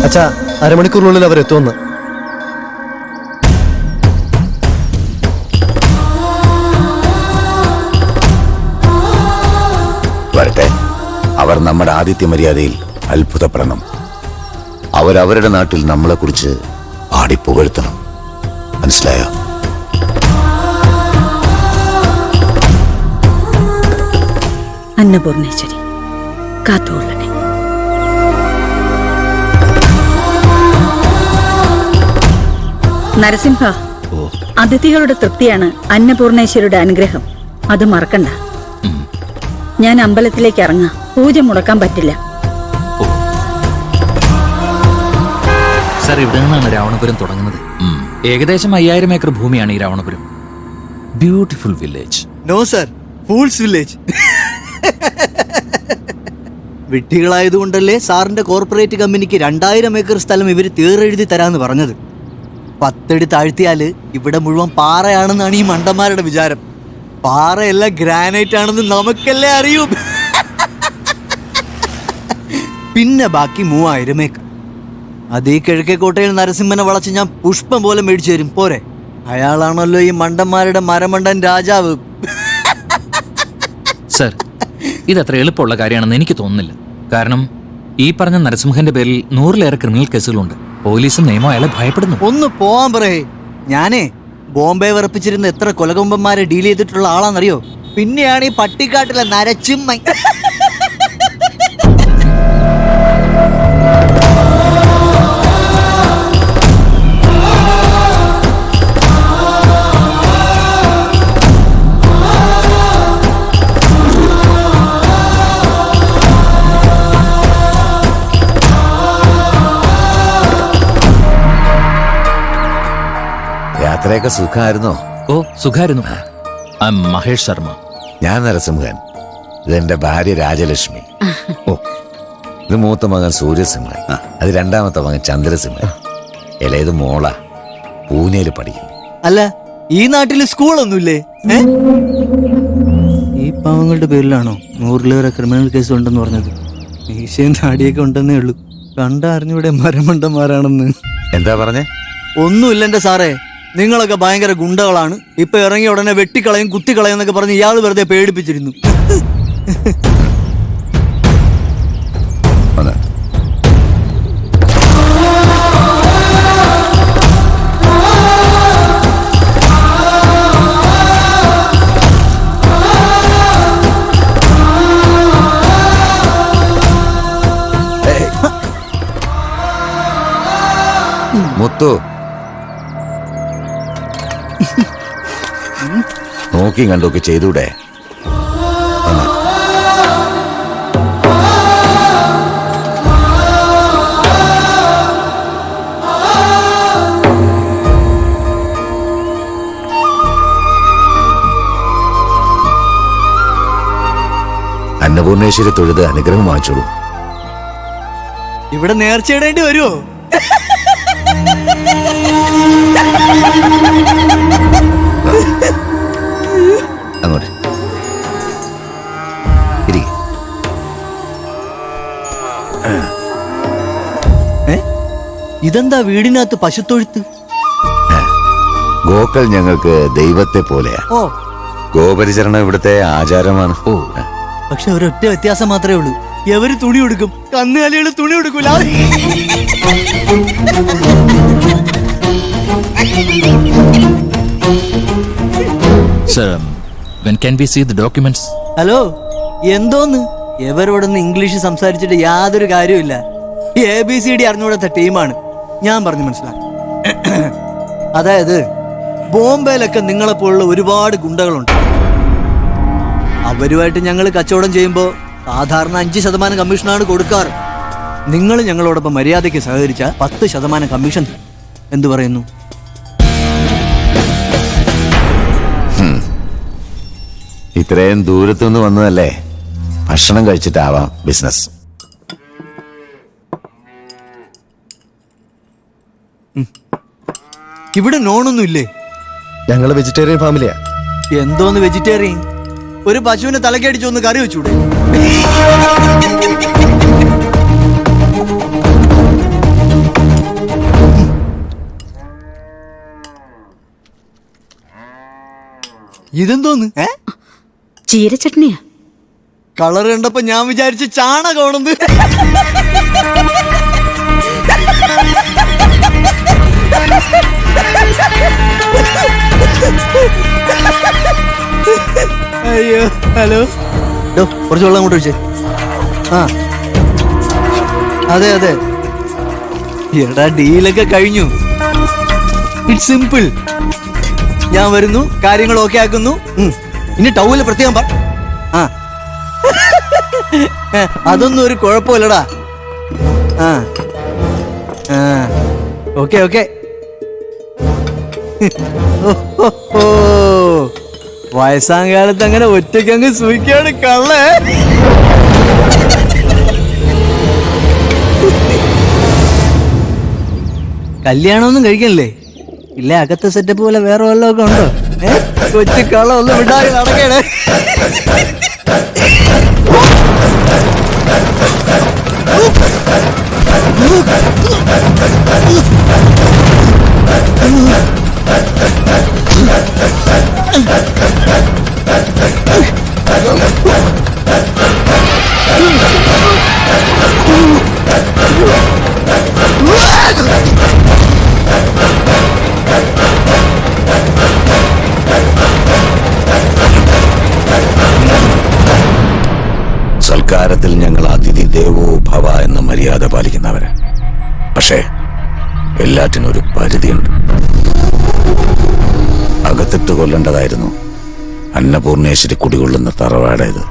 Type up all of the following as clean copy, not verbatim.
അച്ഛാ, അരമണിക്കൂറിനുള്ളിൽ അവരെത്തുമെന്ന്. വരട്ടെ. അവർ നമ്മുടെ ആതിഥ്യ മര്യാദയിൽ അത്ഭുതപ്പെടണം. അവരവരുടെ നാട്ടിൽ നമ്മളെക്കുറിച്ച് പാടിപ്പുകഴ്ത്തണം. മനസ്സിലായോ? അന്നപൂർണേശ്വരി കാത്തുകൊള്ളണേ. നരസിംഹ, അതിഥികളുടെ തൃപ്തിയാണ് അന്നപൂർണേശ്വരിയുടെ അനുഗ്രഹം. അത് മറക്കണ്ട. ഞാൻ അമ്പലത്തിലേക്ക് ഇറങ്ങാം. പൂജ മുടക്കാൻ പറ്റില്ല. സർ, ഇവിടെ നിന്നാണ് രാവണപുരം തുടങ്ങുന്നത്. ഏകദേശം 5000 ഏക്കർ ഭൂമിയാണ് ഈ Ravanapuram. Beautiful village. No sir, fools village. വിഡ്ഢികളായതുകൊണ്ടല്ലേ സാറിന്റെ കോർപ്പറേറ്റ് കമ്പനിക്ക് 2000 ഏക്കർ സ്ഥലം ഇവര് തീറെഴുതി തരാന്ന് പറഞ്ഞത്. 10 അടി താഴ്ത്തിയാല് ഇവിടെ മുഴുവൻ പാറയാണെന്നാണ് ഈ മണ്ടന്മാരുടെ വിചാരം. പാറയെല്ലാം ഗ്രാനൈറ്റ് ആണെന്ന് നമുക്കല്ലേ അറിയൂ. പിന്നെ ബാക്കി 3000 ഏക്കർ. അത് ഈ കിഴക്കേക്കോട്ടയിൽ നരസിംഹനെ വളച്ച് ഞാൻ പുഷ്പം പോലെ മേടിച്ചു തരും. പോരെ? അയാളാണല്ലോ ഈ മണ്ടന്മാരുടെ മരമണ്ടൻ രാജാവ്. സർ, ഇതത്ര എളുപ്പമുള്ള കാര്യമാണെന്ന് എനിക്ക് തോന്നുന്നില്ല. കാരണം ഈ പറഞ്ഞ നരസിംഹന്റെ പേരിൽ 100-ലേറെ ക്രിമിനൽ കേസുകളുണ്ട്. പോലീസും നിയമം അയാളെ ഭയപ്പെടുന്നു. ഒന്ന് പോവാൻ പറയേ. ഞാനേ ബോംബെ വിറപ്പിച്ചിരുന്ന എത്ര കൊലകൊമ്പന്മാരെ ഡീൽ ചെയ്തിട്ടുള്ള ആളാന്നറിയോ? പിന്നെയാണ് ഈ പട്ടിക്കാട്ടിലെ നരച്ചിമ്മ. യാത്രയൊക്കെ സുഖമായിരുന്നോ? ഓ, സുഖായിരുന്നു. മഹേഷ് ശർമ്മ. ഞാൻ നരസിംഹൻ. ഇതെന്റെ ഭാര്യ രാജലക്ഷ്മി. ഓ, ഇത് മൂത്ത മകൻ സൂര്യസിംഹൻ. അത് രണ്ടാമത്തെ മകൻ ചന്ദ്രസിംഹൻ. ഇളയത് മോള, പൂനെയിൽ പഠിക്കുന്നു. അല്ല, ഈ നാട്ടില് സ്കൂളൊന്നുമില്ലേ? ഈ പാവങ്ങളുടെ പേരിലാണോ 100-ലേറെ ക്രിമിനൽ കേസ് ഉണ്ടെന്ന് പറഞ്ഞത്? മീശയും താടിയൊക്കെ ഉണ്ടെന്നേ ഉള്ളൂ. കണ്ടറിഞ്ഞൂടെ മരമണ്ടന്മാരാണെന്ന്. എന്താ പറഞ്ഞേ? ഒന്നുമില്ല എന്റെ സാറേ, നിങ്ങളൊക്കെ ഭയങ്കര ഗുണ്ടകളാണ്. ഇപ്പൊ ഇറങ്ങിയ ഉടനെ വെട്ടിക്കളയും കുത്തിക്കളയും എന്നൊക്കെ പറഞ്ഞ് ഇയാൾ വെറുതെ പേടിപ്പിച്ചിരുന്നു. മുത്തു, നോക്കി കണ്ടൊക്കെ ചെയ്തൂടെ? അന്നപൂർണേശ്വരി തൊഴുത് അനുഗ്രഹം വാങ്ങിച്ചോളൂ. ഇവിടെ നേർച്ചയിടേണ്ടി വരുമോ? അങ്ങോട്ട് ഇതെന്താ വീടിനകത്ത് പശുത്തൊഴുത്ത്? ഗോക്കൾ ഞങ്ങൾക്ക് ദൈവത്തെ പോലെയാ. ഓ, ഗോപരിചരണം ഇവിടുത്തെ ആചാരമാണ്. ഓ, പക്ഷെ ഒരൊറ്റ വ്യത്യാസം മാത്രമേ ഉള്ളൂ. എവര് തുണി കൊടുക്കും, കന്നുകാലികൾ തുണി കൊടുക്കൂല. Sir, when can we see the documents? Hello, എന്തോന്ന്? എവരോടൊന്ന് ഇംഗ്ലീഷ് സംസാരിച്ചിട്ട് യാതൊരു കാര്യമില്ല. ABCD അറിഞ്ഞുകൂടാത്ത ടീമാണ്. ഞാൻ പറഞ്ഞു മനസ്സിലാക്കി. അതായത് ബോംബെയിലൊക്കെ നിങ്ങളെപ്പോലുള്ള ഒരുപാട് ഗുണ്ടകളുണ്ട്. അവരുമായിട്ട് ഞങ്ങൾ കച്ചവടം ചെയ്യുമ്പോൾ സാധാരണ 5% കമ്മീഷനാണ് കൊടുക്കാറ്. നിങ്ങൾ ഞങ്ങളോടൊപ്പം മര്യാദയ്ക്ക് സഹകരിച്ച 10% കമ്മീഷൻ. എന്തു പറയുന്നു? ഇത്രയും ദൂരത്തുനിന്ന് വന്നതല്ലേ, ഭക്ഷണം കഴിച്ചിട്ടാവാം ബിസിനസ്. ഇവിടെ നോണൊന്നും ഇല്ലേ? ഞങ്ങള് വെജിറ്റേറിയൻ ഫാമിലിയാ. എന്തോന്ന് വെജിറ്റേറിയൻ? ഒരു പശുവിനെ തലക്കടിച്ചൊന്ന് കറി വെച്ചൂടെ? ഇതെന്തോന്ന് ചീരച്ചട്നിയാ. കളർ കണ്ടപ്പോ ഞാൻ വിചാരിച്ചു ചാണകമാണെന്ന്. അയ്യോ, ഹലോ, കുറച്ച് വെള്ളം അങ്ങോട്ട് ഒഴിച്ചേ. ആ അതെ അതെ, എടാ ഡീലൊക്കെ കഴിഞ്ഞു. It's simple. ഞാൻ വരുന്നു, കാര്യങ്ങൾ ഓക്കെ ആക്കുന്നു. ഇനി ടൗല് പ്രത്യേകം ആ അതൊന്നും ഒരു കുഴപ്പമില്ലടാ. ആ ആ ഓക്കെ ഓക്കെ. വയസ്സാം കാലത്ത് അങ്ങനെ ഒറ്റയ്ക്കങ്ങ് സൂയിക്കാണ് കള്ളേ. കല്യാണമൊന്നും കഴിക്കണില്ലേ? ഇല്ല, അകത്തെ സെറ്റപ്പ് പോലെ വേറെ വല്ലതൊക്കെ ഉണ്ടോ? കൊച്ചു കള്ള ഒന്ന് വിടാതെ നടക്കണേ. സൽക്കാരത്തിൽ ഞങ്ങൾ അതിഥി ദേവോ ഭവ എന്ന മര്യാദ പാലിക്കുന്നവര്. പക്ഷേ എല്ലാറ്റിനും ഒരു പരിധിയുണ്ട്. അകത്തിട്ട് കൊല്ലേണ്ടതായിരുന്നു അന്നപൂർണേശ്വരി കുടികൊള്ളുന്ന തറവാടേത്.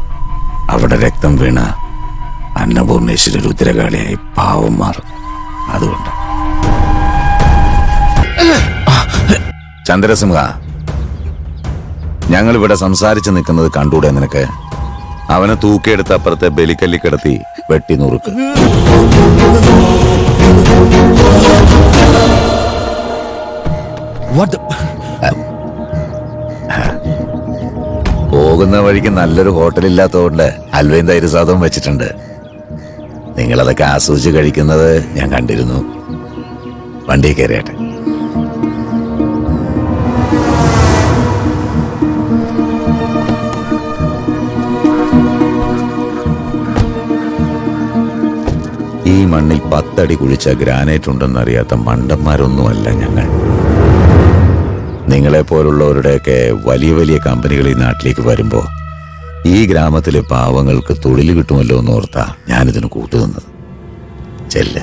അവിടെ രക്തം വീണ അന്നപൂർണേശ്വരി രുദ്രകാളിയായി പാവം മാറും. അതുകൊണ്ട് ചന്ദ്രസിംഹ, ഞങ്ങളിവിടെ സംസാരിച്ച് നിൽക്കുന്നത് കണ്ടൂടെ നിനക്ക്? അവനെ തൂക്കിയെടുത്ത് അപ്പുറത്തെ ബലിക്കല്ലി കിടത്തി വെട്ടി നുറുക്ക്. പോകുന്ന വഴിക്ക് നല്ലൊരു ഹോട്ടലില്ലാത്തതുകൊണ്ട് അൽവയും തൈര് സാധവും വെച്ചിട്ടുണ്ട്. നിങ്ങളതൊക്കെ ആസ്വദിച്ച് കഴിക്കുന്നത് ഞാൻ കണ്ടിരുന്നു. വണ്ടി കയറിയാട്ടെ. ഈ മണ്ണിൽ 10 അടി കുഴിച്ച ഗ്രാനൈറ്റ് ഉണ്ടെന്നറിയാത്ത മണ്ടന്മാരൊന്നുമല്ല ഞങ്ങൾ. നിങ്ങളെപ്പോലുള്ളവരുടെയൊക്കെ വലിയ വലിയ കമ്പനികൾ ഈ നാട്ടിലേക്ക് വരുമ്പോൾ ഈ ഗ്രാമത്തിലെ പാവങ്ങൾക്ക് തൊഴിൽ കിട്ടുമല്ലോ എന്നോർത്താ ഞാനിതിന് കൂട്ടുനിന്നത്. ചെല്ല്.